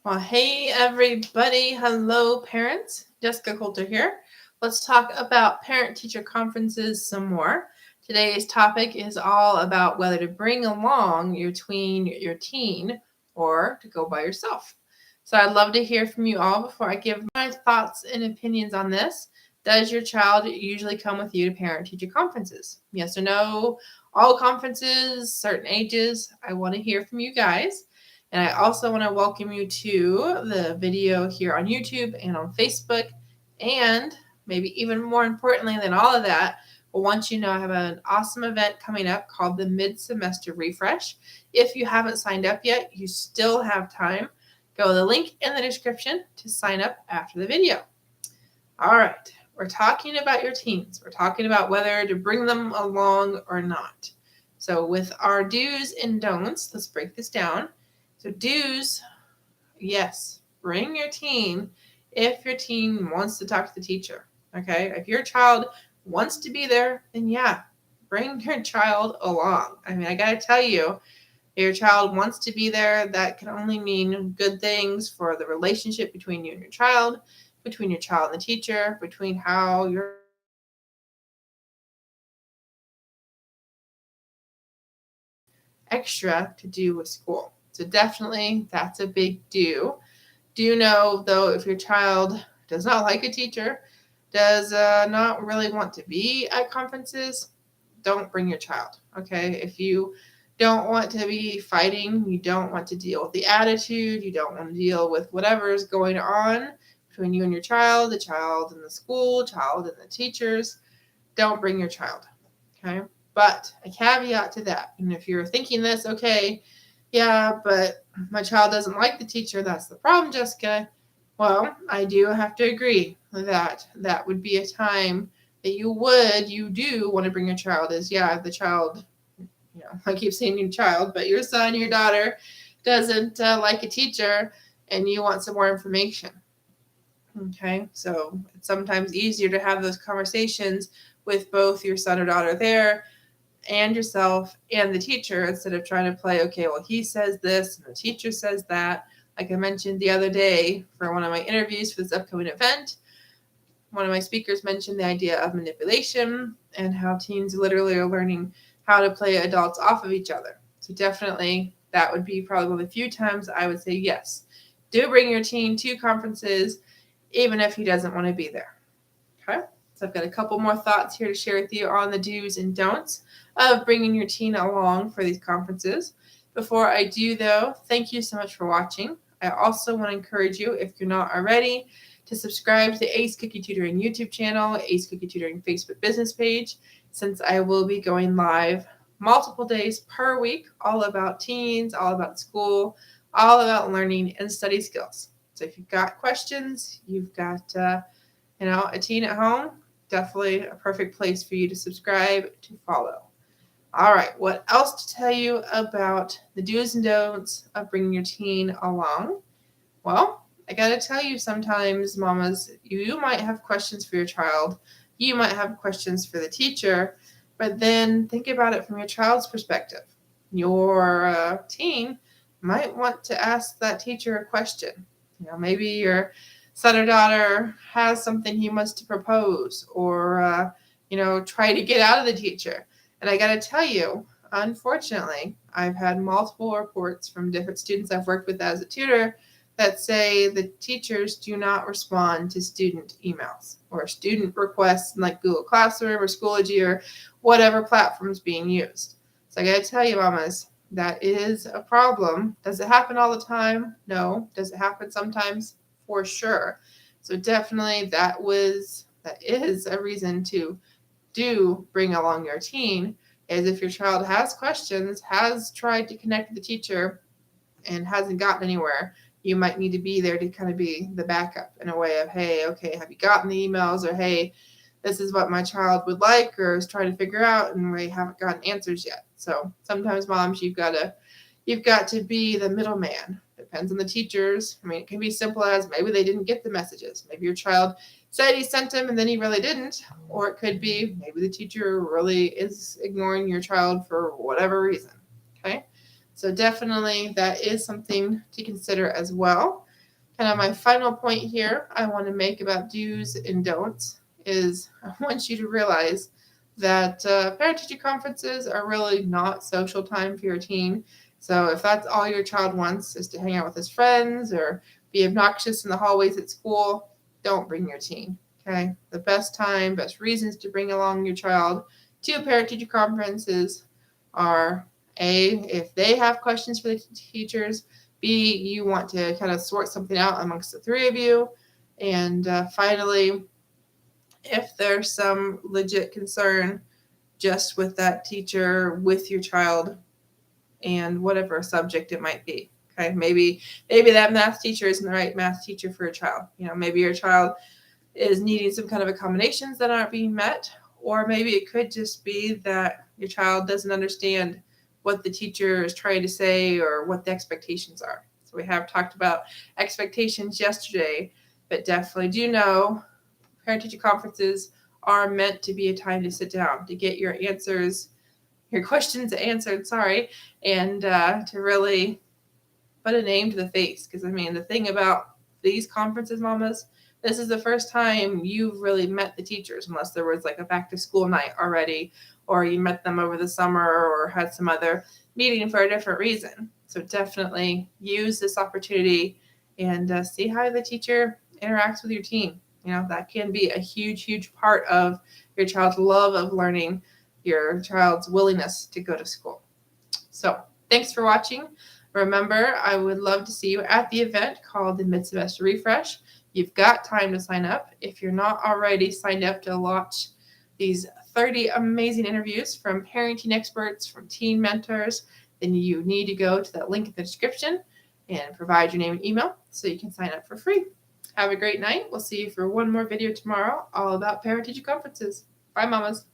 Well, hey everybody. Hello, parents. Jessica Coulter here. Let's talk about parent-teacher conferences some more. Today's topic is all about whether to bring along your tween, your teen, or to go by yourself. So I'd love to hear from you all before I give my thoughts and opinions on this. Does your child usually come with you to parent-teacher conferences? Yes or no? All conferences, certain ages. I want to hear from you guys. And I also want to welcome you to the video here on YouTube and on Facebook. And maybe even more importantly than all of that, I want you to know I have an awesome event coming up called the Mid-Semester Refresh. If you haven't signed up yet, you still have time. Go to the link in the description to sign up after the video. All right, we're talking about your teens. We're talking about whether to bring them along or not. So with our do's and don'ts, let's break this down. So do's, yes, bring your teen if your teen wants to talk to the teacher. Okay, if your child wants to be there, then yeah, bring your child along. I mean, I gotta tell you, if your child wants to be there, that can only mean good things for the relationship between you and your child, between your child and the teacher, between how your extra to do with school. So definitely that's a big do. Do know, though, if your child does not like a teacher, does not really want to be at conferences, don't bring your child, okay? If you don't want to be fighting, you don't want to deal with the attitude, you don't want to deal with whatever is going on between you and your child, the child and the school, child and the teachers, don't bring your child, okay? But a caveat to that, and if you're thinking this, okay, yeah, but my child doesn't like the teacher, that's the problem, Jessica. Well, I do have to agree that that would be a time that you do want to bring your child is, yeah, the child, I keep saying your child, but your son, your daughter doesn't like a teacher and you want some more information. Okay, so it's sometimes easier to have those conversations with both your son or daughter there and yourself and the teacher instead of trying to play, okay, well, he says this and the teacher says that. Like I mentioned the other day for one of my interviews for this upcoming event, one of my speakers mentioned the idea of manipulation and how teens literally are learning how to play adults off of each other. So definitely that would be probably one of the few times I would say yes. Do bring your teen to conferences even if he doesn't want to be there. Okay? So I've got a couple more thoughts here to share with you on the do's and don'ts of bringing your teen along for these conferences. Before I do, though, thank you so much for watching. I also want to encourage you, if you're not already, to subscribe to the Ace Cookie Tutoring YouTube channel, Ace Cookie Tutoring Facebook business page, since I will be going live multiple days per week, all about teens, all about school, all about learning and study skills. So if you've got questions, you've got a teen at home, definitely a perfect place for you to subscribe, to follow. All right, what else to tell you about the do's and don'ts of bringing your teen along? Well, I got to tell you sometimes, mamas, you might have questions for your child. You might have questions for the teacher, but then think about it from your child's perspective. Your teen might want to ask that teacher a question. Maybe your son or daughter has something he wants to propose or, try to get out of the teacher. And I got to tell you, unfortunately, I've had multiple reports from different students I've worked with as a tutor that say the teachers do not respond to student emails or student requests in like Google Classroom or Schoology or whatever platform is being used. So I got to tell you, mamas, that is a problem. Does it happen all the time? No. Does it happen sometimes? For sure. So definitely that is a reason to do bring along your teen, is if your child has questions, has tried to connect with the teacher and hasn't gotten anywhere, you might need to be there to kind of be the backup in a way of, hey, okay, have you gotten the emails? Or, hey, this is what my child would like or is trying to figure out and we haven't gotten answers yet. So sometimes moms, you've got to be the middleman. Depends on the teachers. I mean, it can be simple as maybe they didn't get the messages. Maybe your child said he sent them and then he really didn't. Or it could be maybe the teacher really is ignoring your child for whatever reason. Okay? So definitely that is something to consider as well. Kind of my final point here I want to make about do's and don'ts is I want you to realize that parent-teacher conferences are really not social time for your teen. So if that's all your child wants is to hang out with his friends or be obnoxious in the hallways at school, don't bring your teen. Okay, the best time, best reasons to bring along your child to parent-teacher conferences are A, if they have questions for the teachers, B, you want to kind of sort something out amongst the three of you. And finally, if there's some legit concern just with that teacher, with your child, and whatever subject it might be. Okay, maybe that math teacher isn't the right math teacher for your child. Maybe your child is needing some kind of accommodations that aren't being met, or maybe it could just be that your child doesn't understand what the teacher is trying to say or what the expectations are. So we have talked about expectations yesterday, but definitely do know parent-teacher conferences are meant to be a time to sit down, to get your questions answered, and to really put a name to the face. Because, the thing about these conferences, mamas, this is the first time you've really met the teachers, unless there was like a back-to-school night already, or you met them over the summer or had some other meeting for a different reason. So definitely use this opportunity and see how the teacher interacts with your teen. That can be a huge, huge part of your child's love of learning, your child's willingness to go to school. So thanks for watching. Remember, I would love to see you at the event called the Mid-Semester Refresh. You've got time to sign up. If you're not already signed up to watch these 30 amazing interviews from parenting experts, from teen mentors, then you need to go to that link in the description and provide your name and email so you can sign up for free. Have a great night. We'll see you for one more video tomorrow all about parent-teacher conferences. Bye, mamas.